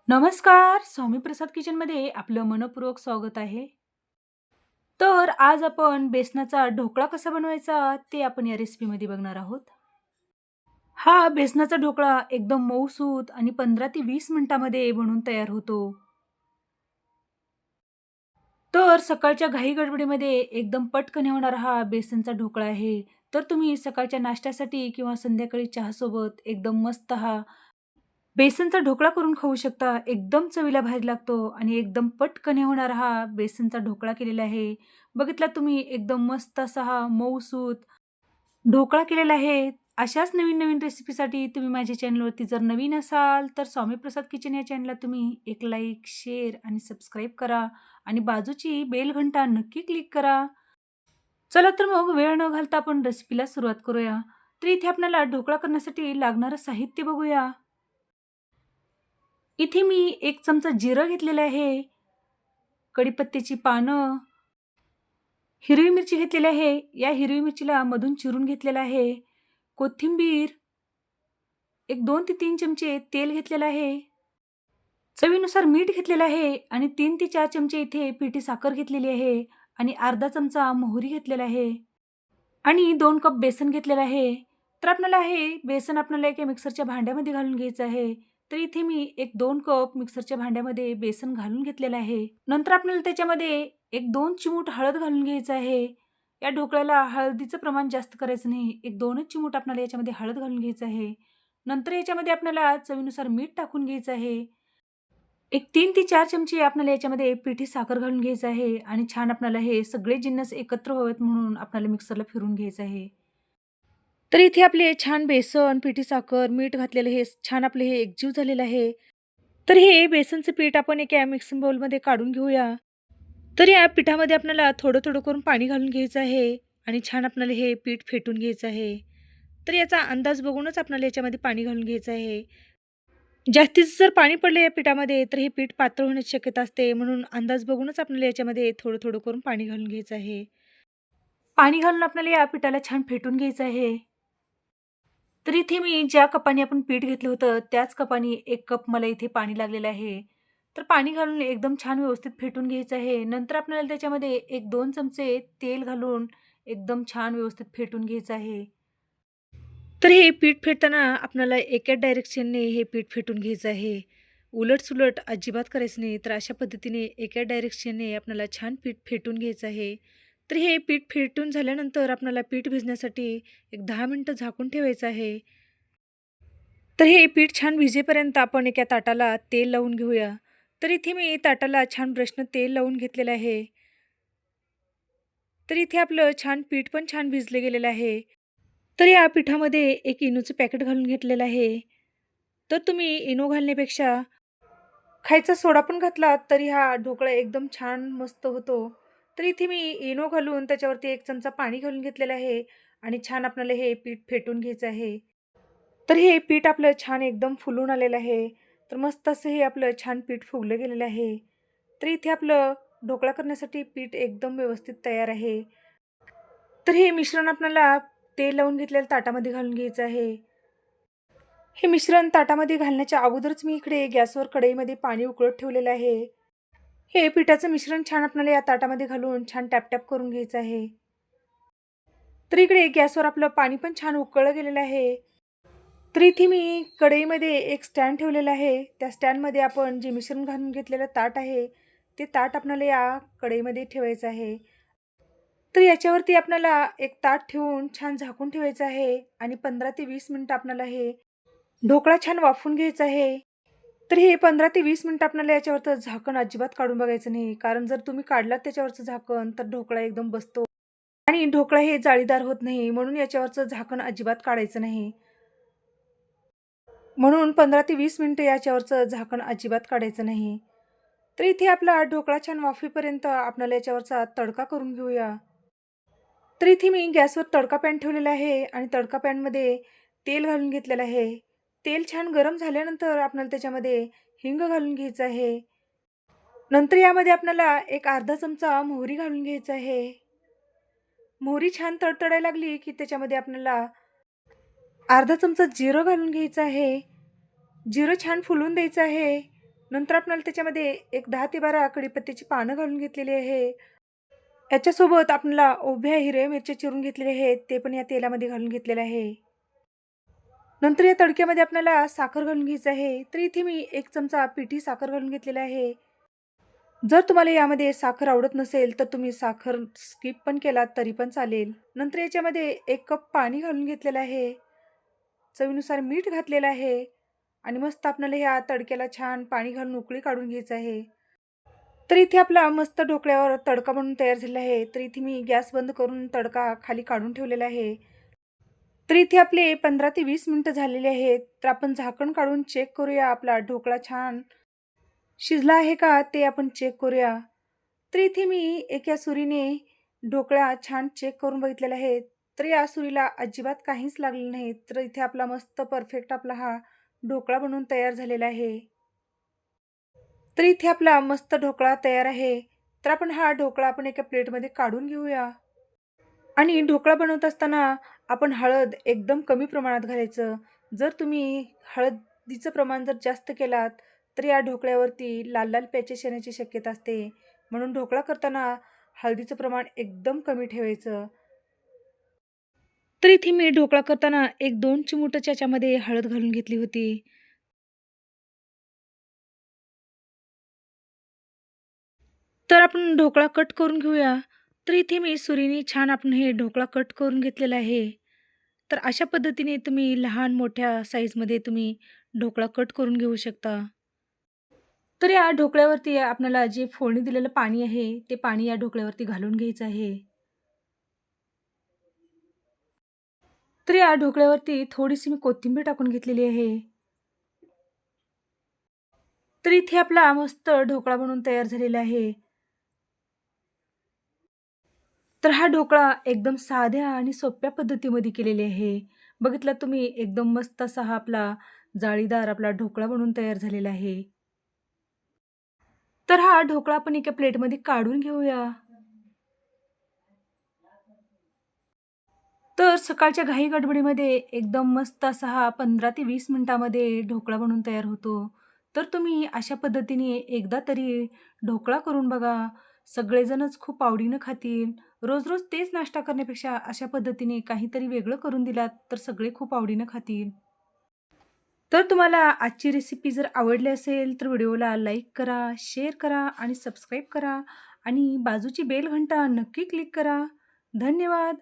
नमस्कार. स्वामी प्रसाद किचनमध्ये आपलं मनःपूर्वक स्वागत आहे. तर आज आपण बेसनाचा ढोकळा कसा बनवायचा ते आपण या रेसिपीमध्ये बघणार आहोत. हा बेसनाचा ढोकळा एकदम मऊसूत आणि 15 ते 20 मिनिटांमध्ये बनून तयार होतो. तर सकाळच्या घाई-गडबडीमध्ये एकदम पटकन होणारा हा बेसनचा ढोकळा आहे. तर तुम्ही सकाळच्या नाश्त्यासाठी किंवा संध्याकाळी चहासोबत एकदम मस्त हा बेसनचा ढोकळा करून खाऊ शकता. एकदम चवीला भारी लागतो आणि एकदम पटकन होणारा हा बेसनचा ढोकळा केलेला आहे. बघितला तुम्ही एकदम मस्त असा हा मऊसूत ढोकळा केलेला आहे. अशाच नवीन-नवीन रेसिपीसाठी तुम्ही माझ्या चॅनलवरती जर नवीन असाल, तर स्वामी प्रसाद किचन या चॅनलला तुम्ही एक लाईक, शेअर आणि सबस्क्राईब करा आणि बाजूची बेल घंटा नक्की क्लिक करा. चला तर मग वेळ न घालता आपण रेसिपीला सुरुवात करूया. तर इथे आपल्याला ढोकळा करण्यासाठी लागणारं साहित्य बघूया. इथे मी 1 चमचा जिरं घेतलेलं आहे, कढीपत्त्याची पानं, हिरवी मिरची घेतलेली आहे. या हिरवी मिरचीला मधून चिरून घेतलेलं आहे. कोथिंबीर, एक 2 ते 3 चमचे तेल घेतलेलं आहे. चवीनुसार मीठ घेतलेलं आहे आणि 3 ते 4 चमचे इथे पिठी साखर घेतलेली आहे आणि अर्धा चमचा मोहरी घेतलेला आहे आणि 2 कप बेसन घेतलेलं आहे. तर आपल्याला हे बेसन आपल्याला एका मिक्सरच्या भांड्यामध्ये घालून घ्यायचं आहे. तर इथे मी एक 2 कप मिक्सरच्या भांड्यामध्ये बेसन घालून घेतलेलं आहे. नंतर आपल्याला त्याच्यामध्ये एक 2 चिमूट हळद घालून घ्यायचं आहे. या ढोकळ्याला हळदीचं प्रमाण जास्त करायचं नाही. एक 2च चिमूट आपल्याला याच्यामध्ये हळद घालून घ्यायचं आहे. नंतर याच्यामध्ये आपल्याला चवीनुसार मीठ टाकून घ्यायचं आहे. एक 3 ते 4 चमचे आपल्याला याच्यामध्ये पिठी साखर घालून घ्यायचं आहे आणि छान आपल्याला हे सगळे जिन्नस एकत्र व्हावेत म्हणून आपल्याला मिक्सरला फिरवून घ्यायचं आहे. तर इथे आपले छान बेसन, पिठी साखर, मीठ घातलेलं हे छान आपलं हे एकजीव झालेलं आहे. तर हे बेसनचं पीठ आपण एका मिक्सिंग बाउलमध्ये काढून घेऊया. तर या पिठामध्ये आपल्याला थोडं-थोडं करून पाणी घालून घ्यायचं आहे आणि छान आपल्याला हे पीठ फेटून घ्यायचं आहे. तर याचा अंदाज बघूनच आपल्याला याच्यामध्ये पाणी घालून घ्यायचं आहे. जास्तीचं जर पाणी पडलं या पिठामध्ये तर हे पीठ पातळ होण्याची शक्यता असते. म्हणून अंदाज बघूनच आपल्याला याच्यामध्ये थोडं-थोडं करून पाणी घालून घ्यायचं आहे. पाणी घालून आपल्याला या पिठाला छान फेटून घ्यायचं आहे. तर इथे मी ज्या कपाने आपण पीठ घेतलं होतं, त्याच कपाने 1 कप मला इथे पाणी लागलेलं आहे. तर पाणी घालून एकदम छान व्यवस्थित फेटून घ्यायचं आहे. नंतर आपल्याला त्याच्यामध्ये 1-2 चमचे तेल घालून एकदम छान व्यवस्थित फेटून घ्यायचं आहे. तर हे पीठ फेटताना आपल्याला एकाच डायरेक्शनने हे पीठ फेटून घ्यायचं आहे. उलट-सुलट अजिबात करायचं नाही. तर अशा पद्धतीने एका डायरेक्शनने आपल्याला छान पीठ फेटून घ्यायचं आहे. तर हे पीठ फेटून झाल्यानंतर आपल्याला पीठ भिजण्यासाठी एक 10 मिनिटं झाकून ठेवायचं आहे. तर हे पीठ छान भिजेपर्यंत आपण एका ताटाला तेल लावून घेऊया. तर इथे मी ताटाला छान ब्रशनं तेल लावून घेतलेलं आहे. तर इथे आपलं छान पीठ पण छान भिजलं गेलेलं आहे. तर या पिठामध्ये एक इनोचं पॅकेट घालून घेतलेलं आहे. तर तुम्ही इनो घालण्यापेक्षा खायचा सोडा पण घातला तरी हा ढोकळा एकदम छान मस्त होतो. तर इथे मी इनो घालून त्याच्यावरती 1 चमचा पाणी घालून घेतलेलं आहे आणि छान आपल्याला हे पीठ फेटून घ्यायचं आहे. तर हे पीठ आपलं छान एकदम फुलून आलेलं आहे. तर मस्त असं हे आपलं छान पीठ फुगलं गेलेलं आहे. तर इथे आपलं ढोकळा करण्यासाठी पीठ एकदम व्यवस्थित तयार आहे. तर हे मिश्रण आपल्याला तेल लावून घेतलेल्या ताटामध्ये घालून घ्यायचं आहे. हे मिश्रण ताटामध्ये घालण्याच्या अगोदरच मी इकडे गॅसवर कढईमध्ये पाणी उकळत ठेवलेलं आहे. हे पिठाचं मिश्रण छान आपल्याला या ताटामध्ये घालून छान टॅप-टॅप करून घ्यायचं आहे. तर इकडे गॅसवर आपलं पाणी पण छान उकळलं गेलेलं आहे. तर इथे मी कढईमध्ये एक स्टँड ठेवलेला आहे. त्या स्टँडमध्ये आपण जे मिश्रण घालून घेतलेलं ताट आहे, ते ताट आपल्याला या कढईमध्ये ठेवायचं आहे. तर याच्यावरती आपल्याला एक ताट ठेवून छान झाकून ठेवायचं आहे आणि 15 ते 20 मिनिटं आपल्याला हे ढोकळा छान वाफवून घ्यायचा आहे. तर हे 15 ते 20 मिनिटं आपल्याला याच्यावरचं झाकण अजिबात काढून बघायचं नाही. कारण जर तुम्ही काढलात त्याच्यावरचं झाकण तर ढोकळा एकदम बसतो आणि ढोकळा हे जाळीदार होत नाही. म्हणून याच्यावरचं झाकण अजिबात काढायचं नाही. म्हणून 15 ते 20 मिनिटं याच्यावरचं झाकण अजिबात काढायचं नाही. तर इथे आपला ढोकळा छान वाफेपर्यंत आपल्याला याच्यावरचा तडका करून घेऊया. तर इथे मी गॅसवर तडका पॅन ठेवलेला आहे आणि तडका पॅनमध्ये तेल घालून घेतलेलं आहे. तेल छान गरम झाल्यानंतर आपल्याला त्याच्यामध्ये हिंग घालून घ्यायचं आहे. नंतर यामध्ये आपल्याला एक अर्धा चमचा मोहरी घालून घ्यायचं आहे. मोहरी छान तडतडायला लागली की त्याच्यामध्ये आपल्याला अर्धा चमचा जिरं घालून घ्यायचं आहे. जिरं छान फुलून द्यायचं आहे. नंतर आपल्याला त्याच्यामध्ये एक 10 ते 12 कढीपत्त्याची पानं घालून घेतलेली आहे. याच्यासोबत आपल्याला उभ्या हिरव्या मिरच्या चिरून घेतलेल्या आहेत, ते पण या तेलामध्ये घालून घेतलेलं आहे. नंतर या तडक्यामध्ये आपल्याला साखर घालून घ्यायचं आहे. तर इथे मी 1 चमचा पिठी साखर घालून घेतलेला आहे. जर तुम्हाला यामध्ये साखर आवडत नसेल, तर तुम्ही साखर स्किप पण केलात तरी पण चालेल. नंतर याच्यामध्ये 1 कप पाणी घालून घेतलेलं आहे. चवीनुसार मीठ घातलेलं आहे आणि मस्त आपल्याला ह्या तडक्याला छान पाणी घालून उकळी काढून घ्यायचं आहे. तर इथे आपला मस्त ढोकळ्यावर तडका बनवून तयार झालेला आहे. तर इथे मी गॅस बंद करून तडका खाली काढून ठेवलेला आहे. तर इथे आपले 15 ते 20 मिनिटं झालेले आहेत. तर आपण झाकण काढून चेक करूया आपला ढोकळा छान शिजला आहे का ते आपण चेक करूया. तर इथे मी एका सुरीने ढोकळा छान चेक करून बघितलेला आहे. तर या सुरीला अजिबात काहीच लागलं नाही. तर इथे आपला मस्त परफेक्ट आपला हा ढोकळा बनवून तयार झालेला आहे. तर इथे आपला मस्त ढोकळा तयार आहे. तर आपण हा ढोकळा आपण एका प्लेटमध्ये काढून घेऊया. आणि ढोकळा बनवत असताना आपण हळद एकदम कमी प्रमाणात घालायचं. जर तुम्ही हळदीचं प्रमाण जर जास्त केलात, तर या ढोकळ्यावरती लाल-लाल पॅचेस येण्याची शक्यता असते. म्हणून ढोकळा करताना हळदीचं प्रमाण एकदम कमी ठेवायचं. तर इथे मी ढोकळा करताना 1-2 चिमूटच याच्यामध्ये हळद घालून घेतली होती. तर आपण ढोकळा कट करून घेऊया. तर इथे मी सुरीने छान आपण हे ढोकळा कट करून घेतलेला आहे. तर अशा पद्धतीने तुम्ही लहान-मोठ्या साईजमध्ये तुम्ही ढोकळा कट करून घेऊ शकता. तर या ढोकळ्यावरती आपल्याला जे फोडणी दिलेलं पाणी आहे, ते पाणी या ढोकळ्यावरती घालून घ्यायचं आहे. तर या ढोकळ्यावरती थोडीशी मी कोथिंबीर टाकून घेतलेली आहे. तर इथे आपला मस्त ढोकळा बनवून तयार झालेला आहे. तर हा ढोकळा एकदम साध्या आणि सोप्या पद्धतीमध्ये केलेले आहे. बघितलात तुम्ही एकदम मस्त असा हा आपला जाळीदार आपला ढोकळा बनवून तयार झालेला आहे. तर हा ढोकळा आपण एका प्लेटमध्ये काढून घेऊया. तर सकाळच्या घाई-गडबडीमध्ये एकदम मस्त असा हा 15 ते 20 मिनिटामध्ये ढोकळा बनून तयार होतो. तर तुम्ही अशा पद्धतीने एकदा तरी ढोकळा करून बघा. सगळेजणच खूप आवडीनं खातील. रोज-रोज तेच नाश्ता करण्यापेक्षा अशा पद्धतीने काहीतरी वेगळं करून दिलात, तर सगळे खूप आवडीनं खातील. तर तुम्हाला आजची रेसिपी जर आवडली असेल, तर व्हिडिओला लाईक करा, शेअर करा आणि सबस्क्राईब करा आणि बाजूची बेल घंटा नक्की क्लिक करा. धन्यवाद.